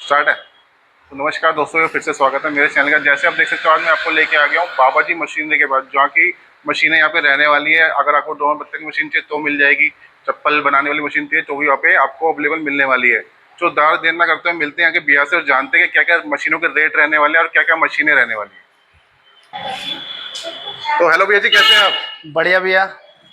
Start है। तो नमस्कार दोस्तों, फिर से स्वागत है मेरे चैनल का। जैसे आप देख सकते हो, आज मैं आपको लेके आ गया हूँ बाबा जी मशीनरी के पास, जहाँ की मशीनें यहाँ पे रहने वाली है। अगर आपको ड्रोन पत्ते की मशीन चाहिए तो मिल जाएगी, चप्पल बनाने वाली मशीन चाहिए तो भी यहाँ पे आपको अवेलेबल मिलने वाली है। जो दार देर ना करते हुए मिलते हैं यहाँ के भैया से और जानते हैं कि क्या क्या मशीनों के रेट रहने वाले हैं और क्या क्या मशीनें रहने वाली है। तो हेलो भैया जी, कैसे हैं आप? बढ़िया भैया।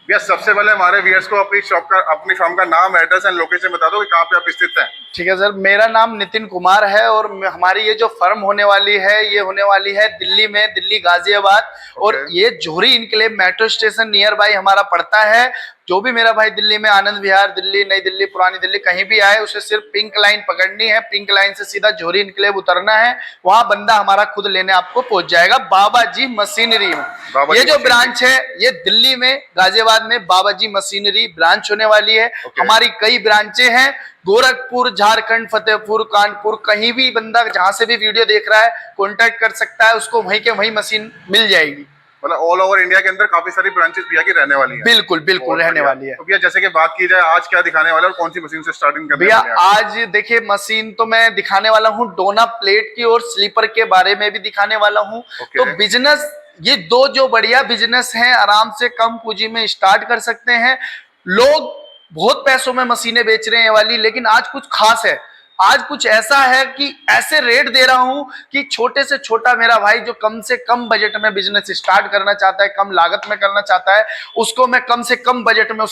भैया सबसे पहले हमारे व्यूअर्स को अपनी शॉप का, अपनी फर्म का नाम, एड्रेस एंड लोकेशन बता दो कि कहाँ पे आप स्थित हैं। ठीक है सर, मेरा नाम नितिन कुमार है और हमारी ये जो फर्म होने वाली है ये होने वाली है दिल्ली में, दिल्ली गाजियाबाद। और ये Johri enclave metro station nearby हमारा पड़ता है। जो भी मेरा भाई दिल्ली में आनंद विहार, दिल्ली, नई दिल्ली, पुरानी दिल्ली कहीं भी आए, उसे सिर्फ पिंक लाइन पकड़नी है। पिंक लाइन से सीधा जोहरी इनक्लेव उतरना है, वहां बंदा हमारा खुद लेने आपको पहुंच जाएगा बाबा जी मशीनरी में। ये जो ब्रांच है ये दिल्ली में गाजियाबाद में बाबा जी मशीनरी ब्रांच होने वाली है। हमारी कई ब्रांचें हैं, गोरखपुर, झारखंड, फतेहपुर, कानपुर, कहीं भी बंदा जहां से भी वीडियो देख रहा है कांटेक्ट कर सकता है, उसको वहीं के वहीं मशीन मिल जाएगी। मतलब ऑल ओवर इंडिया के अंदर काफी सारी ब्रांचेस भैया की रहने वाली है। बिल्कुल बिल्कुल रहने वाली है। तो भैया जैसे कि बात की जाए, आज क्या दिखाने वाले और कौन सी मशीन से स्टार्टिंग करने भैया? वाले हैं? आज देखिए मशीन तो मैं दिखाने वाला हूँ डोना प्लेट की और स्लीपर के बारे में भी दिखाने वाला हूँ। तो बिजनेस, ये दो जो बढ़िया बिजनेस हैं, आराम से कम पूंजी में स्टार्ट कर सकते हैं लोग। बहुत पैसों में मशीनें बेच रहे हैं वाली, लेकिन आज कुछ खास है। आज कुछ ऐसा है कि ऐसे रेट दे रहा हूं कि छोटे से छोटा मेरा भाई जो कम से कम बजट में बिजनेस स्टार्ट करना चाहता है, कम लागत में करना चाहता है, उसको मैं कम से कम बजट में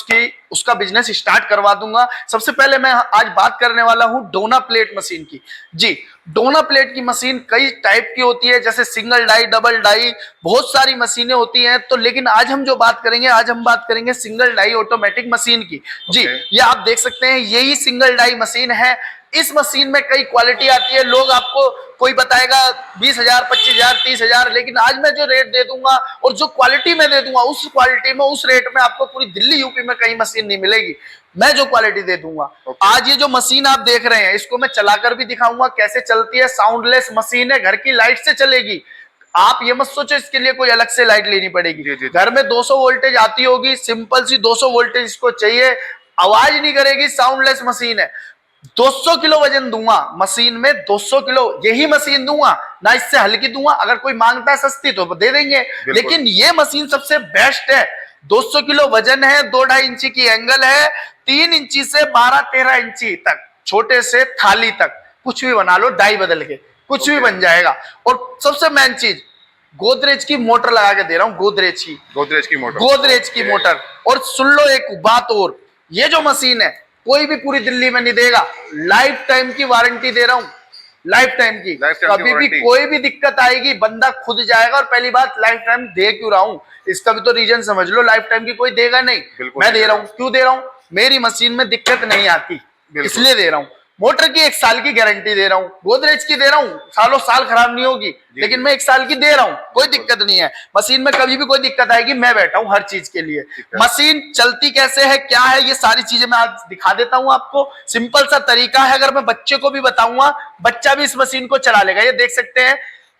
उसका बिजनेस स्टार्ट करवा दूंगा। सबसे पहले मैं आज बात करने वाला हूं डोना प्लेट मशीन की। जी, डोना प्लेट की मशीन कई टाइप की होती है, जैसे सिंगल डाई, डबल डाई, बहुत सारी मशीनें होती हैं। तो लेकिन आज हम जो बात करेंगे, आज हम बात करेंगे सिंगल डाई ऑटोमेटिक मशीन की। जी, ये आप देख सकते हैं, यही सिंगल डाई मशीन है। इस मशीन में कई क्वालिटी आती है। लोग आपको कोई बताएगा 20,000, 25,000, 30,000, लेकिन आज मैं जो रेट दे दूंगा और जो क्वालिटी में दे दूंगा, उस क्वालिटी में, उस रेट में आपको पूरी दिल्ली यूपी में कहीं मशीन नहीं मिलेगी। मैं जो क्वालिटी दे दूंगा। आज ये जो मशीन आप देख रहे हैं, इसको मैं चलाकर भी दिखाऊंगा कैसे चलती है। साउंडलेस मशीन है, घर की लाइट से चलेगी। आप ये मत सोचो इसके लिए कोई अलग से लाइट लेनी पड़ेगी। घर में 200 वोल्टेज आती होगी, सिंपल सी 200 वोल्टेज इसको चाहिए, आवाज नहीं करेगी, साउंडलेस मशीन है। 200 किलो वजन दूंगा मशीन में, 200 किलो यही मशीन दूंगा ना, इससे हल्की दूंगा। अगर कोई मांगता है सस्ती तो दे देंगे, लेकिन ये मशीन सबसे बेस्ट है। 200 किलो वजन है, 2-2.5 इंची की एंगल है, 3 इंची से 12-13 इंची तक, छोटे से थाली तक कुछ भी बना लो, डाई बदल के कुछ भी बन जाएगा। और सबसे मेन चीज, गोदरेज की मोटर लगा के दे रहा हूं, गोदरेज की मोटर। और सुन लो एक बात और, ये जो मशीन है कोई भी पूरी दिल्ली में नहीं देगा। लाइफ टाइम की वारंटी दे रहा हूं, लाइफ टाइम की। कभी भी कोई भी दिक्कत आएगी बंदा खुद जाएगा। और पहली बात, लाइफ टाइम दे क्यों रहा हूं, इसका भी तो रीजन समझ लो। लाइफ टाइम की कोई देगा नहीं, मैं दे रहा हूं। क्यों दे रहा हूं? मेरी मशीन में दिक्कत नहीं आती, इसलिए दे रहा हूं। मोटर की 1 साल की गारंटी दे रहा हूं, गोदरेज की दे रहा हूं, सालों साल खराब नहीं होगी, लेकिन मैं 1 साल की दे रहा हूं, कोई दिक्कत नहीं है। मशीन में कभी भी कोई दिक्कत आएगी, मैं बैठा हूं हर चीज के लिए। मशीन चलती कैसे है, क्या है, ये सारी चीजें मैं आज दिखा देता हूं आपको। सिंपल सा तरीका है, अगर मैं बच्चे को भी बताऊंगा, बच्चा भी इस मशीन को चला लेगा। ये देख सकते हैं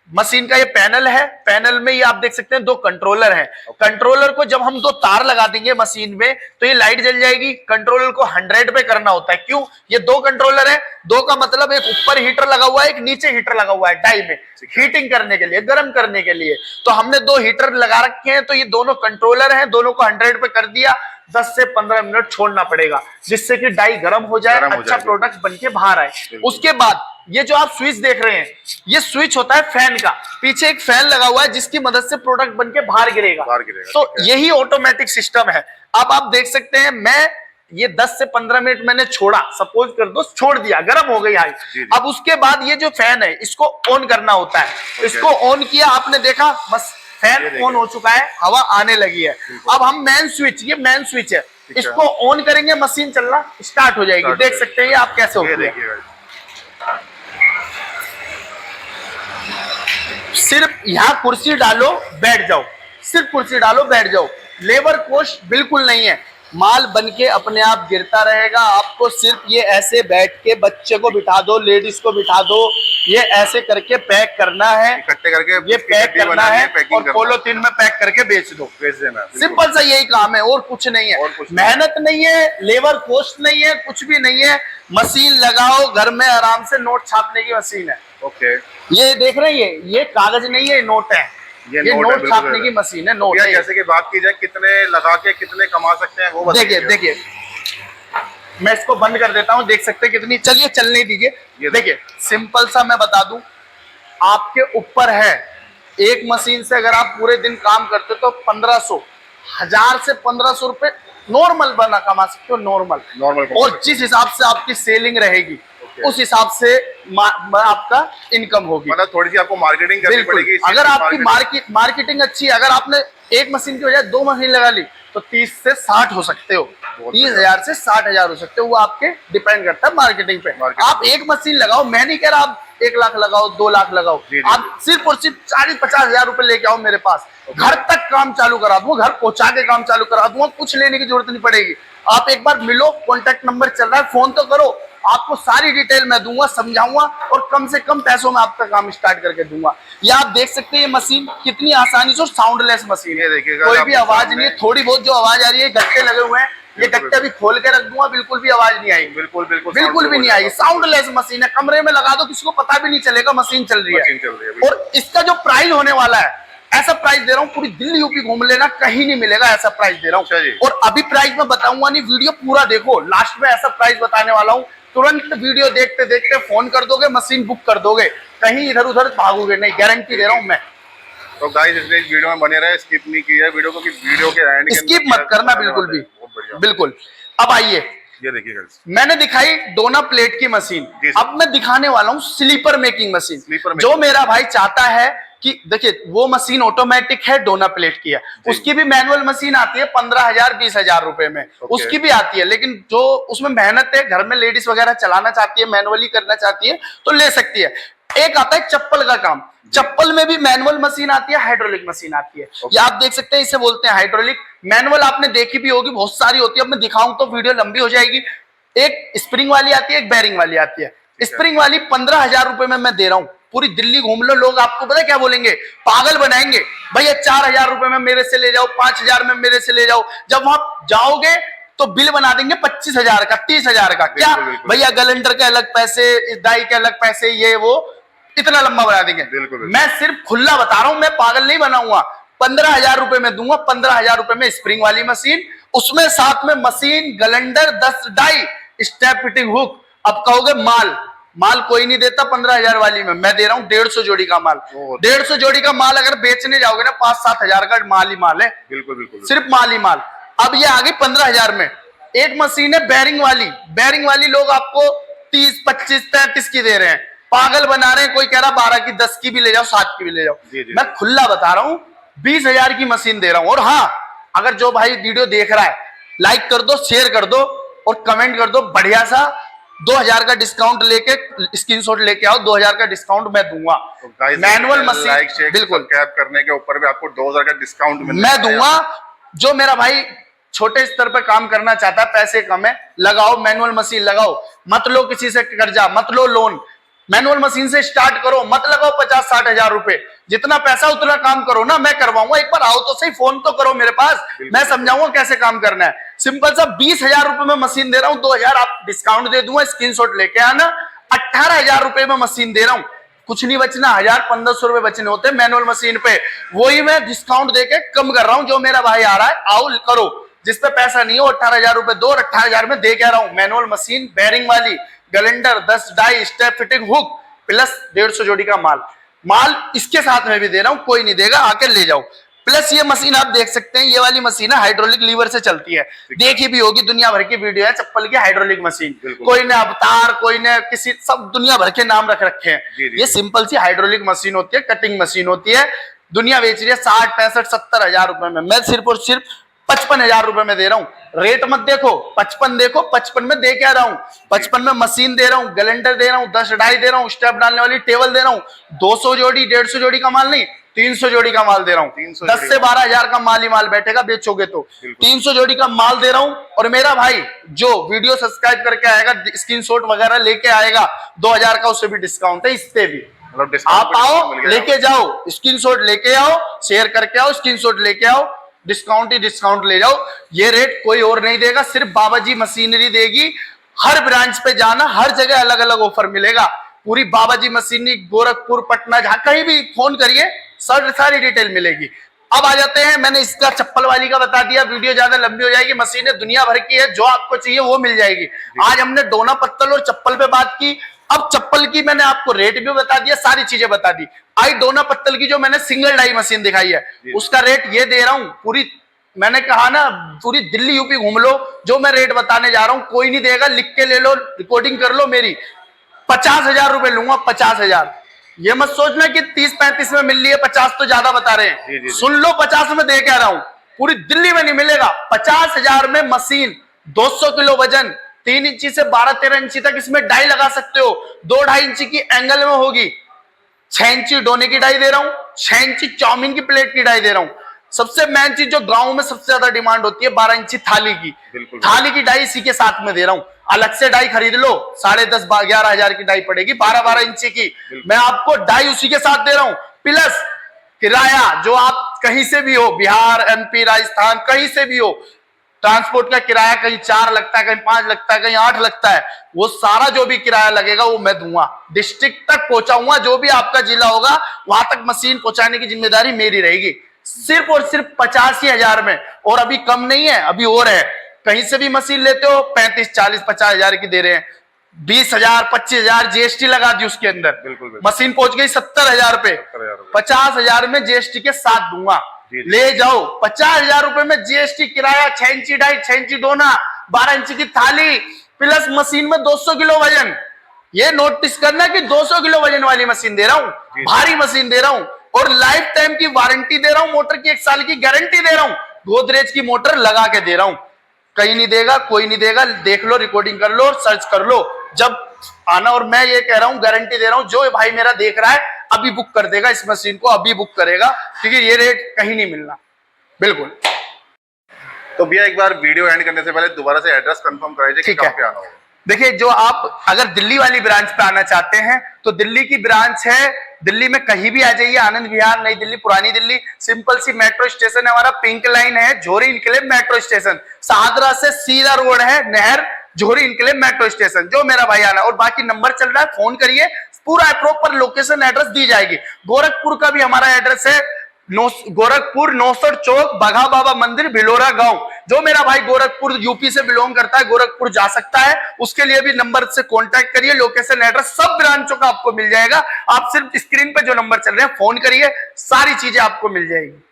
मशीन का ये पैनल है, पैनल में ये आप देख सकते हैं 2 कंट्रोलर हैं। कंट्रोलर को जब हम 2 तार लगा देंगे मशीन में तो ये लाइट जल जाएगी। कंट्रोलर को 100 पे करना होता है। क्यों? ये 2 कंट्रोलर है, 2 का मतलब एक ऊपर हीटर लगा हुआ है, एक नीचे हीटर लगा हुआ है डाई में, हीटिंग करने के लिए, गर्म करने के लिए। तो हमने 2 हीटर लगा रखे हैं, तो ये दोनों कंट्रोलर हैं, दोनों को 100 पे कर दिया। 10 से 15 मिनट छोड़ना पड़ेगा, जिससे कि डाई गर्म हो जाए, अच्छा प्रोडक्ट बन के बाहर आए। उसके बाद ये जो आप स्विच देख रहे हैं, ये स्विच होता है फैन का। पीछे एक फैन लगा हुआ है जिसकी मदद से प्रोडक्ट बन के बाहर गिरेगा। तो यही ऑटोमेटिक सिस्टम है। अब आप देख सकते हैं, मैं ये 10 से 15 मिनट मैंने छोड़ा, सपोज कर दो छोड़ दिया, गर्म हो गई हाई। अब उसके बाद ये जो फैन है इसको ऑन करना होता है। इसको ऑन किया, आपने देखा बस फैन ऑन हो चुका है, हवा आने लगी है। अब हम मेन स्विच, ये मेन स्विच है, इसको ऑन करेंगे, मशीन चलना स्टार्ट हो जाएगी। देख सकते हैं ये आप कैसे होती है। सिर्फ यहां कुर्सी डालो बैठ जाओ, सिर्फ कुर्सी डालो बैठ जाओ। लेबर कॉस्ट बिल्कुल नहीं है। माल बन के अपने आप गिरता रहेगा। आपको सिर्फ ये ऐसे बैठ के बच्चे को बिठा दो, लेडीज को बिठा दो, ये ऐसे करके पैक करना है, इकट्ठे करके ये पैक करना है और पैकिंग पॉलीथिन में पैक करके बेच दो, बेच देना। सिंपल सा यही काम है और कुछ नहीं है। मेहनत नहीं है, लेबर कॉस्ट नहीं है, कुछ भी नहीं है। मशीन लगाओ घर में, आराम से नोट छापने की मशीन है। ओके, ये देख रहे हैं, ये कागज नहीं है, नोट है। ये नोट छापने की मशीन है, नोट है। जैसे कि बात की जाए कितने लगा के कितने कमा सकते हैं वो देखिए देखिए, मैं इसको बंद कर देता हूँ, देख सकते हैं कितनी, चलिए चलने दीजिए। देखिए सिंपल सा मैं बता दूं, आपके ऊपर है। एक मशीन से अगर आप पूरे दिन काम करते हो तो 1500, 1000 से 1500 रुपए नॉर्मल बना कमा सकते हो, नॉर्मल। और जिस हिसाब से आपकी सेलिंग रहेगी उस हिसाब से आपका इनकम होगी। मतलब थोड़ी सी आपको मार्केटिंग करनी पड़ेगी। अगर आपकी मार्केटिंग अच्छी है, अगर आपने एक मशीन की बजाय 2 मशीन लगा ली तो 30 से 60 हो सकते हो, 30,000 से 60,000 हो सकते हो। वो आपके डिपेंड करता है मार्केटिंग पे। आप एक मशीन लगाओ, मैं नहीं कह रहा आप 1 लाख लगाओ, 2 लाख लगाओ, आप सिर्फ और सिर्फ 40-50 हजार रुपए लेके आओ मेरे पास, घर तक काम चालू करा दूंगा, घर पहुंचा के काम चालू करा दूंगा, कुछ लेने की जरूरत नहीं पड़ेगी। आप एक बार मिलो, कॉन्टेक्ट नंबर चल रहा है, फोन तो करो, आपको सारी डिटेल मैं दूंगा, समझाऊंगा और कम से कम पैसों में आपका काम स्टार्ट करके दूंगा। ये आप देख सकते हैं, ये मशीन कितनी आसानी से साउंडलेस मशीन है, कोई भी आवाज नहीं है। थोड़ी बहुत जो आवाज आ रही है, गट्टे लगे हुए हैं, ये गट्टे भी खोल के रख दूंगा, बिल्कुल भी आवाज नहीं आएगी, बिल्कुल भी नहीं आएगी। साउंडलेस मशीन है, कमरे में लगा दो, किसी को पता भी नहीं चलेगा मशीन चल रही है। और इसका जो प्राइस होने वाला है, ऐसा प्राइस दे रहा हूँ, पूरी दिल्ली यूपी घूम लेना, कहीं नहीं मिलेगा ऐसा प्राइस दे रहा हूँ। और अभी प्राइस मैं बताऊंगा नहीं, वीडियो पूरा देखो, लास्ट में ऐसा प्राइस बताने वाला हूँ, तुरंत वीडियो देखते देखते फोन कर दोगे, मशीन बुक कर दोगे, कहीं इधर उधर भागोगे नहीं, गारंटी दे रहा हूँ मैं। तो गाइस इसलिए इस वीडियो में बने रहे, स्किप नहीं किया वीडियो को, कि वीडियो के एंड स्किप मत करना बिल्कुल भी, बिल्कुल। अब आइए, ये देखिए गाइस, मैंने दिखाई डोना प्लेट की मशीन, अब मैं दिखाने वाला हूँ स्लीपर मेकिंग मशीन। जो मेरा भाई चाहता है कि देखिए, वो मशीन ऑटोमेटिक है, डोना प्लेट की है, उसकी भी मैनुअल मशीन आती है 15,000 20,000 रुपए में, उसकी भी आती है। लेकिन जो उसमें मेहनत है, घर में लेडीज वगैरह चलाना चाहती है, मैनुअली करना चाहती है तो ले सकती है। एक आता है चप्पल का काम, चप्पल में भी मैनुअल मशीन आती है, हाइड्रोलिक मशीन आती है। ये आप देख सकते हैं, इसे बोलते हैं हाइड्रोलिक। मैनुअल आपने देखी भी होगी, बहुत सारी होती है, अब मैं दिखाऊं तो वीडियो लंबी हो जाएगी। एक स्प्रिंग वाली आती है, एक बेरिंग वाली आती है। स्प्रिंग वाली 15,000 रुपए में मैं दे रहा हूं, पूरी दिल्ली घूम लो, लोग आपको पता क्या बोलेंगे, पागल बनाएंगे, भैया 4,000 रुपए में मेरे से ले जाओ, 5,000 में मेरे से ले जाओ। जब वहां जाओगे तो बिल बना देंगे 25,000 का, 30,000 का। क्या भैया, गलेंडर के अलग पैसे, डाई के अलग पैसे, ये वो इतना लंबा बना देंगे। मैं सिर्फ खुला बता रहा हूं, मैं पागल नहीं बनाऊंगा। 15,000 रुपए में दूंगा, 15,000 रुपए में स्प्रिंग वाली मशीन, उसमें साथ में मशीन, गलेंडर, 10 डाई, स्टेप फिटिंग हुक। अब कहोगे माल कोई नहीं देता 15,000 वाली में, मैं दे रहा हूं 150 जोड़ी का माल। 150 जोड़ी का माल अगर बेचने जाओगे ना, 5-7 हजार का माल ही माल है, बिल्कुल सिर्फ माल ही माल। अब ये आ गई 15,000 में। एक मशीन है बेरिंग वाली लोग आपको 30, 25, 33 की दे रहे हैं, पागल बना रहे हैं। कोई कह रहा 12 की, 10 की भी ले जाओ, 7 की भी ले जाओ। मैं खुला बता रहा हूं, 20,000 की मशीन दे रहा हूं। और हाँ, अगर जो भाई वीडियो देख रहा है, लाइक कर दो, शेयर कर दो और कमेंट कर दो, बढ़िया सा 2,000 का डिस्काउंट लेके स्क्रीनशॉट लेके आओ, 2,000 का डिस्काउंट मैं दूंगा। तो मैनुअल मशीन बिल्कुल कैप करने के ऊपर भी आपको 2,000 का डिस्काउंट मैं दूंगा। जो मेरा भाई छोटे स्तर पर काम करना चाहता है, पैसे कम है, लगाओ मैनुअल मशीन, लगाओ, मत लो किसी से कर्जा, मत लो लोन, मैनुअल मशीन से स्टार्ट करो, मत लगाओ 50-60 हजार रुपए, जितना पैसा उतना काम करो ना, मैं करवाऊंगा। एक बार आओ तो सही, फोन तो करो मेरे पास, मैं समझाऊंगा कैसे काम करना है। सिंपल सा 20,000 रुपए में मशीन दे रहा हूं, 2,000 आप डिस्काउंट दे दूंगा, स्क्रीनशॉट लेके आना। 18,000 रुपए में मशीन दे रहा हूं, कुछ नहीं बचना, 1,000-1,500 रुपए बचने होते हैं मैनुअल मशीन पे, वही मैं डिस्काउंट देके कम कर रहा हूं। जो मेरा भाई आ रहा है, आओ करो, जिस पे पैसा नहीं हो 18,000 रुपए दो, 18,000 में दे के रहा हूं। मैनुअल मशीन, बेरिंग वाली, गलेंडर, 10 die, step fitting hook, plus 150 जोड़ी का माल इसके साथ में भी दे रहा हूं, कोई नहीं देगा, आकर ले जाओ। प्लस ये मशीन आप देख सकते हैं, ये वाली मशीन है, हाइड्रोलिक लीवर से चलती है, देखी भी होगी, दुनिया भर की वीडियो है चप्पल की हाइड्रोलिक मशीन, कोई ने अवतार, कोई ने किसी, सब दुनिया भर के नाम रख रखे हैं। ये सिंपल सी हाइड्रोलिक मशीन होती है, कटिंग मशीन होती है, दुनिया बेच रही है 60, 65, 70 हजार रुपए में, मैं सिर्फ और सिर्फ 55,000 रुपए में दे रहा हूं। रेट मत देखो, 55 देखो, 55 में दे क्या रहा हूं, 55 में मशीन दे रहा हूं, गलेंडर दे रहा हूं, 10 डाई दे रहा हूं, स्टेप डालने वाली टेबल दे रहा हूं, 200 जोड़ी 150 जोड़ी का माल नहीं, 300 जोड़ी का माल दे रहा हूँ। 300 10 से 12 हजार का माल ही माल बैठेगा बेचोगे तो। 300 जोड़ी का माल दे रहा हूँ। और मेरा भाई जो वीडियो सब्सक्राइब करके आएगा, स्क्रीनशॉट वगैरह लेके आएगा, 2000 का उससे भी डिस्काउंट है, इस पे भी। मतलब आप आओ, लेके जाओ, स्क्रीनशॉट लेके आओ, शेयर करके आओ, स्क्रीनशॉट लेके आओ, डिस्काउंट ही डिस्काउंट ले जाओ। ये रेट कोई और नहीं देगा, सिर्फ बाबाजी मशीनरी देगी। हर ब्रांच पे जाना, हर जगह अलग अलग ऑफर मिलेगा। पूरी बाबाजी मशीनरी गोरखपुर, पटना, जहां कहीं भी फोन करिए, सारी डिटेल मिलेगी। अब आ जाते हैं, मैंने इसका चप्पल वाली का बता दिया, वीडियो ज्यादा लंबी हो जाएगी। मशीनें दुनिया भर की है, जो आपको चाहिए वो मिल जाएगी। आज हमने डोना पत्तल और चप्पल पे बात की। अब चप्पल की मैंने आपको रेट भी बता दिया, सारी चीजें बता दी। आई डोना पत्तल की जो मैंने सिंगल डाई मशीन दिखाई है, उसका रेट ये दे रहा हूं। पूरी मैंने कहा ना, पूरी दिल्ली यूपी घूम लो, जो मैं रेट बताने जा रहा हूं कोई नहीं देगा। लिख के ले लो, रिकॉर्डिंग कर लो मेरी। 50,000 रुपए लूंगा, 50,000। ये मत सोचना कि 30-35 में मिल रही है, 50 तो ज्यादा बता रहे हैं। सुन लो, 50 में दे के रहा हूं। पूरी दिल्ली में नहीं मिलेगा। 50,000 में मशीन, 200 किलो वजन, 3 इंची से 12-13 इंची तक इसमें डाई लगा सकते हो। 2-2.5 इंची की एंगल में होगी। 6 इंची डोने की डाई दे रहा हूं, 6 इंची चाउमीन की प्लेट की डाई दे रहा हूं। सबसे मेन चीज जो गांव में सबसे ज्यादा डिमांड होती है, 12 इंची थाली की। थाली की डाई इसी के साथ में दे रहा हूं। अलग से डाई खरीद लो, 10,500-11 हजार की डाई पड़ेगी, 12-12 इंची की। मैं आपको डाई उसी के साथ दे रहा हूं। प्लस किराया, जो आप कहीं से भी हो, बिहार, एमपी, राजस्थान, कहीं से भी हो, ट्रांसपोर्ट का किराया कहीं 4 लगता है, कहीं 5 लगता है, कहीं 8 लगता है, वो सारा जो भी किराया लगेगा वो मैं दूंगा। डिस्ट्रिक्ट तक पहुंचाऊंगा, जो भी आपका जिला होगा वहां तक मशीन पहुंचाने की जिम्मेदारी मेरी रहेगी। सिर्फ और सिर्फ 85,000 में। और अभी कम नहीं है, अभी और है। कहीं से भी मशीन लेते हो 35, 40, 50 हजार की दे रहे हैं। 20,000, 25,000 जीएसटी लगा दी उसके अंदर। मशीन पहुंच गई 70,000 पे। 50,000 में जीएसटी के साथ दूंगा। ले जाओ। 50,000 रुपए में जीएसटी, किराया, 6 इंची डाई, 6 इंची डोना, 12 इंची की थाली, प्लस मशीन में 200 किलो वजन। ये नोटिस करना कि 200 किलो वजन वाली मशीन दे रहा हूं, भारी मशीन दे रहा हूं। और लाइफ टाइम की वारंटी दे रहा हूं, मोटर की 1 साल की गारंटी दे रहा हूं। गोदरेज की मोटर लगा के दे रहा हूं। कहीं नहीं देगा, कोई नहीं देगा। देख लो, रिकॉर्डिंग कर लो, सर्च कर लो जब आना। और मैं ये कह रहा हूं, गारंटी दे रहा हूं, जो भाई मेरा देख रहा है अभी बुक कर देगा इस मशीन को, अभी बुक करेगा, क्योंकि ये रेट कहीं नहीं मिलना। बिल्कुल। तो भैया एक बार वीडियो एंड करने से पहले दोबारा से एड्रेस कंफर्म कराइए कि कहां पे आना होगा। देखिए, जो आप अगर दिल्ली वाली ब्रांच पे आना चाहते हैं तो दिल्ली की ब्रांच है। दिल्ली में कहीं भी आ जाइए, आनंद विहार, नई दिल्ली, पुरानी दिल्ली, सिंपल सी मेट्रो स्टेशन है हमारा, पिंक लाइन है, झोरी इनकलेव मेट्रो स्टेशन। शाहदरा से सीधा रोड है, नहर, झोरी इनकलेव मेट्रो स्टेशन। जो मेरा भाई आना, और बाकी नंबर चल रहा है, फोन करिए, पूरा प्रॉपर लोकेशन एड्रेस दी जाएगी। गोरखपुर का भी हमारा एड्रेस है, गोरखपुर नौसर चौक, बघा बाबा मंदिर, भिलोरा गांव। जो मेरा भाई गोरखपुर यूपी से बिलोंग करता है, गोरखपुर जा सकता है, उसके लिए भी नंबर से कांटेक्ट करिए। लोकेशन एड्रेस सब ब्रांचों का आपको मिल जाएगा। आप सिर्फ स्क्रीन पे जो नंबर चल रहे हैं फोन करिए, सारी चीजें आपको मिल जाएगी।